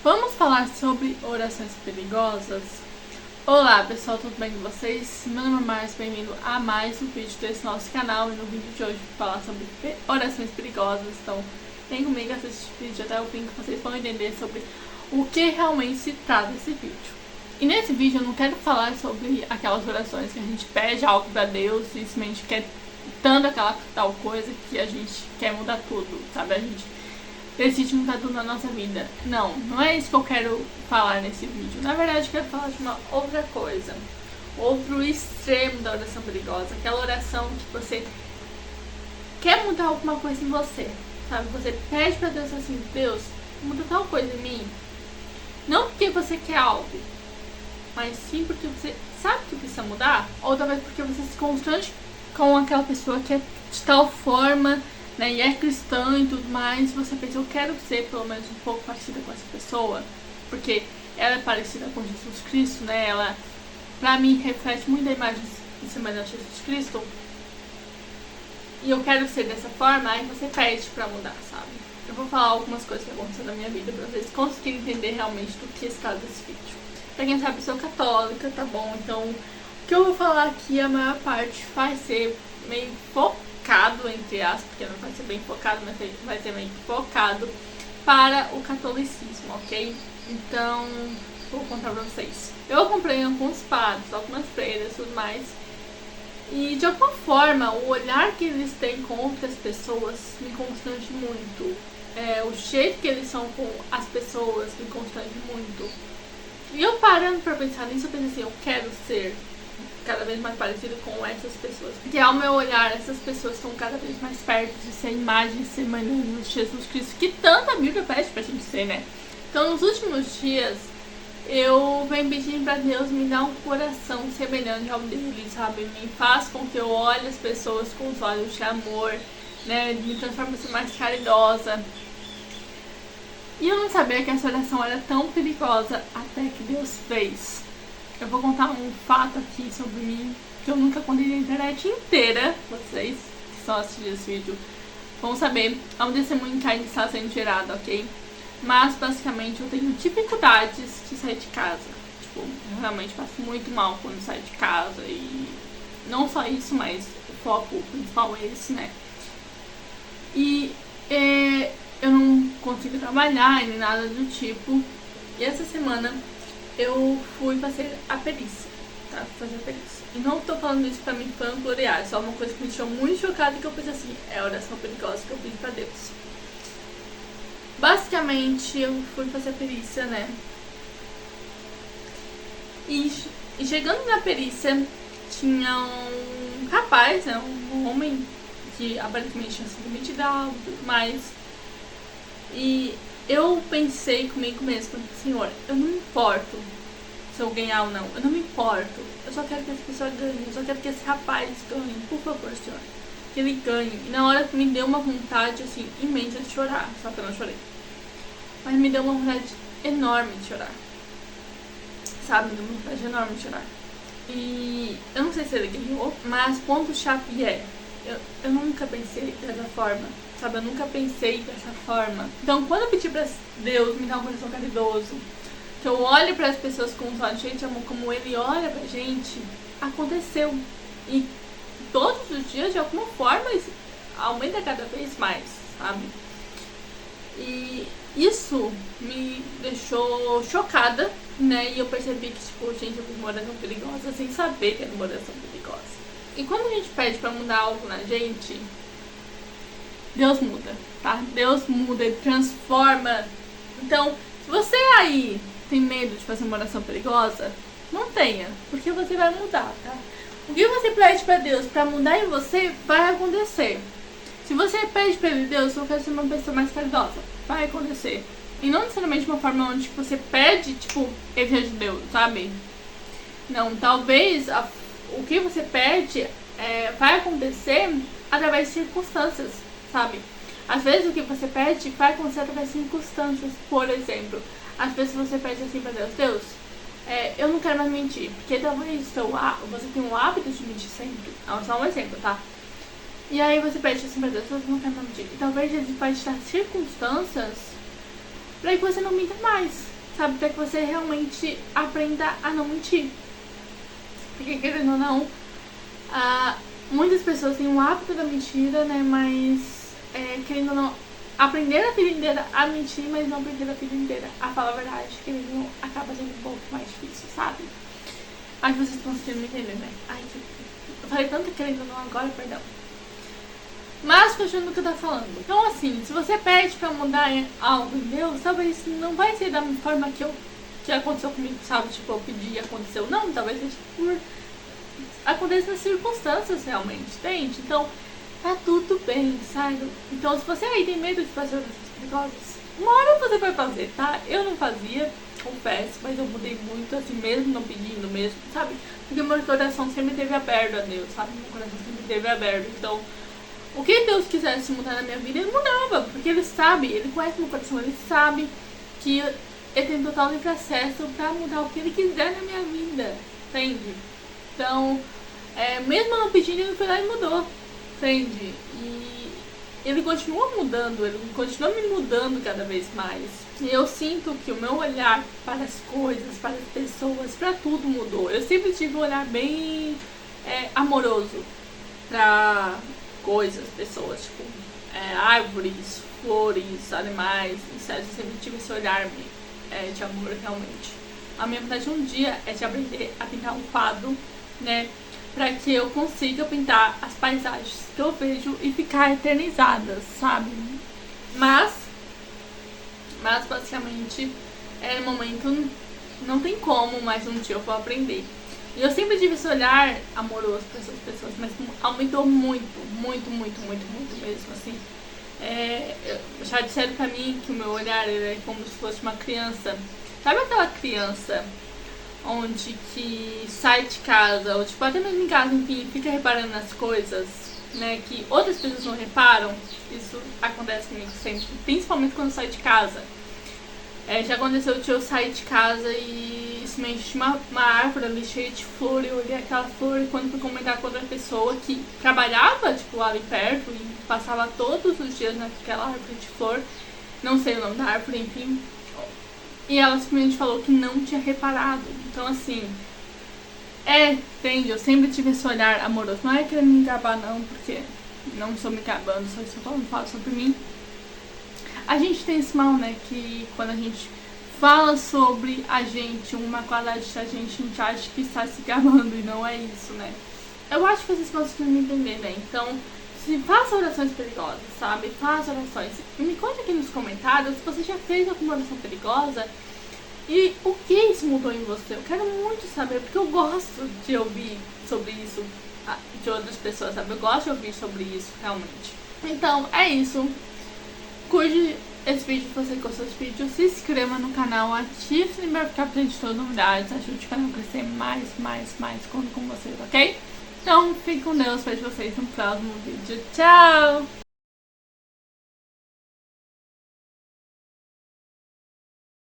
Vamos falar sobre orações perigosas? Olá pessoal, tudo bem com vocês? Meu nome é Márcio, bem-vindo a mais um vídeo desse nosso canal. E no vídeo de hoje vou falar sobre orações perigosas. Então vem comigo, assistir esse vídeo até o fim, que vocês vão entender sobre o que realmente se trata esse vídeo. E nesse vídeo eu não quero falar sobre aquelas orações que a gente pede algo pra Deus e simplesmente quer tanto aquela tal coisa que a gente quer mudar tudo, sabe? A gente decide mudar tudo na nossa vida. Não é isso que eu quero falar nesse vídeo. Na verdade, eu quero falar de uma outra coisa. Outro extremo da oração perigosa. Aquela oração que você quer mudar alguma coisa em você, sabe? Você pede pra Deus assim: Deus, muda tal coisa em mim. Não porque você quer algo, mas sim porque você sabe que precisa mudar. Ou talvez porque você se constrange com aquela pessoa que é de tal forma, né, e é cristã e tudo mais. Você pensa: eu quero ser pelo menos um pouco parecida com essa pessoa, porque ela é parecida com Jesus Cristo, né? Ela, pra mim, reflete muito a imagem e semelhança de Jesus Cristo. E eu quero ser dessa forma. Aí você pede pra mudar, sabe? Eu vou falar algumas coisas que aconteceram na minha vida pra vocês conseguirem entender realmente do que se trata desse vídeo. Pra quem sabe, eu sou católica, tá bom? Então, o que eu vou falar aqui, a maior parte vai ser meio focado, entre aspas, porque não vai ser bem focado, mas vai ser meio focado para o catolicismo, ok? Então, vou contar pra vocês. Eu acompanhei alguns padres, algumas freiras e tudo mais, e de alguma forma, o olhar que eles têm com outras pessoas me constrange muito. O jeito que eles são com as pessoas me constrange muito. E eu parando pra pensar nisso, eu pensei assim: eu quero ser cada vez mais parecido com essas pessoas. Porque ao meu olhar, essas pessoas estão cada vez mais perto de ser a imagem e semelhança de Jesus Cristo, que tanto a Bíblia pede pra gente ser, né? Então, nos últimos dias, eu venho pedindo pra Deus me dar um coração semelhante ao dele, sabe? Me faz com que eu olhe as pessoas com os olhos de amor, né? Me transforme em ser mais caridosa. E eu não sabia que essa oração era tão perigosa até que Deus fez. Eu vou contar um fato aqui sobre mim que eu nunca contei na internet inteira. Vocês que estão assistindo esse vídeo vão saber. É um testemunho que ainda está sendo gerado, ok? Mas basicamente eu tenho dificuldades de sair de casa. Tipo, eu realmente passo muito mal quando saio de casa. E não só isso, mas o foco principal é esse, né? E eu não consigo trabalhar nem nada do tipo. E essa semana eu fui fazer a perícia, tá? Fazer a perícia. E não tô falando isso pra me vangloriar, é só uma coisa que me deixou muito chocada e que eu pensei assim: é a oração perigosa que eu fiz pra Deus. Basicamente, eu fui fazer a perícia, né? E chegando na perícia, tinha um rapaz, né? Um homem que aparentemente tinha sido metido e tudo mais. E eu pensei comigo mesma: Senhor, eu não me importo se eu ganhar ou não, eu não me importo. Eu só quero que essa pessoa ganhe, eu só quero que esse rapaz ganhe, por favor, Senhor, que ele ganhe. E na hora me deu uma vontade, assim, imensa de chorar, só que eu não chorei. Mas me deu uma vontade enorme de chorar, sabe? Me deu uma vontade enorme de chorar. E eu não sei se ele ganhou, mas ponto-chave eu nunca pensei dessa forma, sabe? Eu nunca pensei dessa forma. Então, quando eu pedi pra Deus me dar um coração caridoso, que eu olhe para as pessoas com os olhos cheios de amor como ele olha pra gente, aconteceu. E todos os dias, de alguma forma, isso aumenta cada vez mais, sabe? E isso me deixou chocada, né? E eu percebi que, tipo, gente, eu fiz uma oração perigosa sem saber que era uma oração perigosa. E quando a gente pede pra mudar algo na gente, Deus muda, tá? Deus muda, Ele transforma. Então, se você aí tem medo de fazer uma oração perigosa, não tenha, porque você vai mudar, tá? O que você pede pra Deus pra mudar em você, vai acontecer. Se você pede pra Deus: eu quero ser uma pessoa mais caridosa, vai acontecer. E não necessariamente uma forma onde você pede, tipo, ele de Deus, sabe? Não, talvez o que você pede vai acontecer através de circunstâncias, sabe? Às vezes o que você pede vai acontecer através de circunstâncias. Por exemplo, às vezes você pede assim pra Deus: Deus, eu não quero mais mentir, porque talvez você tem um hábito de mentir sempre. É só um exemplo, tá? E aí você pede assim pra Deus: Deus, não quero mais mentir. E talvez Ele vai te dar circunstâncias pra que você não minta mais, sabe? Pra que você realmente aprenda a não mentir. Porque, querendo ou não, muitas pessoas têm o hábito da mentira, né? Mas, querendo ou não, aprender a vida inteira a mentir, mas não aprender a vida inteira a falar a verdade, querendo ou não, acaba sendo um pouco mais difícil, sabe? Acho que vocês conseguiram me entender, né? Ai, eu falei tanto querendo ou não agora, perdão. Mas continuando o que eu tava falando. Então, assim, se você pede pra mudar algo em Deus, talvez não vai ser da forma que aconteceu comigo, sabe? Tipo, eu pedi e aconteceu. Não, talvez seja por... aconteça nas circunstâncias realmente, entende? Então, tá tudo bem, sabe? Então, se você aí tem medo de fazer orações perigosas, uma hora você vai fazer, tá? Eu não fazia, confesso, mas eu mudei muito, assim, mesmo não pedindo mesmo, sabe? Porque meu coração sempre teve aberto a Deus, sabe? Meu coração sempre teve aberto, então... o que Deus quisesse mudar na minha vida, Ele mudava, porque Ele sabe, Ele conhece meu coração, Ele sabe que Ele tem total livre acesso pra mudar o que Ele quiser na minha vida, entende? Então, mesmo não pedindo, Ele foi lá e mudou, entende? E Ele continua mudando, Ele continua me mudando cada vez mais. E eu sinto que o meu olhar para as coisas, para as pessoas, para tudo mudou. Eu sempre tive um olhar bem amoroso pra coisas, pessoas, tipo, árvores, flores, animais, insetos. Eu sempre tive esse olhar de amor, realmente. A minha vontade um dia é de aprender a pintar um quadro, né, pra que eu consiga pintar as paisagens que eu vejo e ficar eternizadas, sabe? Mas basicamente, no momento, não tem como, mas um dia eu vou aprender. E eu sempre tive esse olhar amoroso para essas pessoas, mas aumentou muito, muito, muito, muito, muito mesmo, assim. Já disseram pra mim que o meu olhar é como se fosse uma criança. Sabe aquela criança onde que sai de casa, ou tipo, até mesmo em casa, enfim, fica reparando nas coisas, né, que outras pessoas não reparam? Isso acontece comigo sempre, principalmente quando eu saio de casa. Já aconteceu de eu sair de casa e simplesmente tinha uma árvore ali cheia de flor. Eu olhei aquela flor e quando fui comentar com outra pessoa que trabalhava, tipo, ali perto e passava todos os dias naquela árvore de flor, não sei o nome da árvore, enfim, e ela simplesmente falou que não tinha reparado. Então, assim, entende? Eu sempre tive esse olhar amoroso. Não é querendo me gabar, não, porque não estou me gabando, só estou falando sobre mim. A gente tem esse mal, né, que quando a gente fala sobre a gente, uma qualidade da gente, a gente acha que está se gabando e não é isso, né. Eu acho que vocês conseguem me entender, né, então, faça orações perigosas, sabe, faça orações. Me conte aqui nos comentários se você já fez alguma oração perigosa e o que isso mudou em você. Eu quero muito saber, porque eu gosto de ouvir sobre isso de outras pessoas, sabe, eu gosto de ouvir sobre isso, realmente. Então, é isso. Curte esse vídeo se você gostou desse vídeo, se inscreva no canal, ative o sininho para ficar por dentro de todas as novidades, ajude o canal a crescer mais, conto com vocês, ok? Então, fique com Deus, vejo vocês no próximo vídeo, tchau!